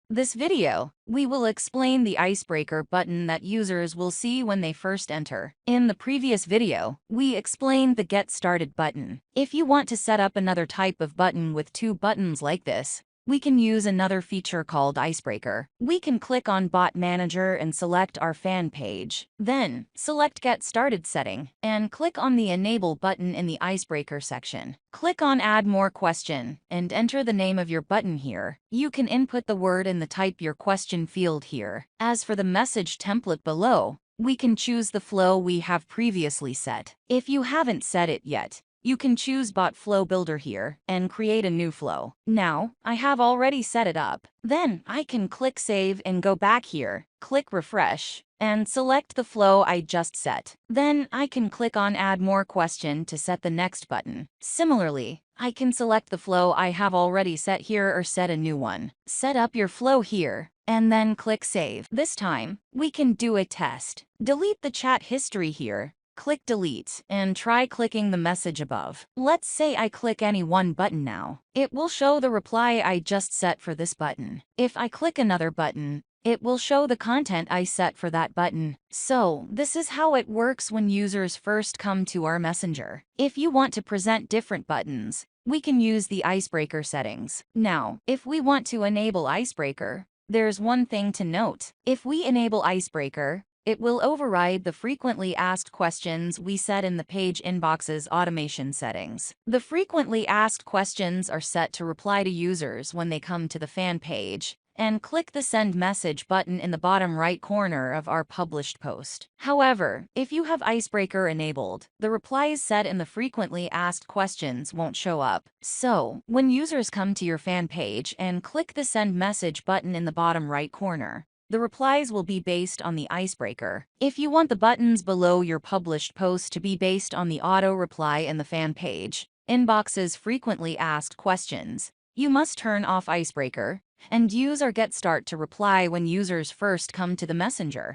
This video, we will explain the icebreaker button that users will see when they first enter. In the previous video, we explained the Get Started button. If you want to set up another type of button with two buttons like this, we can use another feature called Icebreaker. We can click on Bot Manager and select our fan page. Then, select Get Started setting and click on the Enable button in the Icebreaker section. Click on Add More Question and enter the name of your button here. You can input the word in the Type Your Question field here. As for the message template below, we can choose the flow we have previously set. If you haven't set it yet, you can choose Bot Flow Builder here and create a new flow. Now, I have already set it up. Then, I can click Save and go back here, click Refresh, and select the flow I just set. Then, I can click on Add More Question to set the next button. Similarly, I can select the flow I have already set here or set a new one. Set up your flow here, and then click Save. This time, we can do a test. Delete the chat history here. Click Delete and try clicking the message above. Let's say I click any one button now. It will show the reply I just set for this button. If I click another button, it will show the content I set for that button. So, this is how it works when users first come to our messenger. If you want to present different buttons, we can use the Icebreaker settings. Now, if we want to enable Icebreaker, there's one thing to note. If we enable Icebreaker, it will override the frequently asked questions we set in the page inbox's automation settings. The frequently asked questions are set to reply to users when they come to the fan page, and click the Send Message button in the bottom right corner of our published post. However, if you have Icebreaker enabled, the replies set in the frequently asked questions won't show up. So, when users come to your fan page and click the Send Message button in the bottom right corner, the replies will be based on the Icebreaker. If you want the buttons below your published post to be based on the auto reply in the fan page, inbox's frequently asked questions, you must turn off Icebreaker and use our Get Start to reply when users first come to the messenger.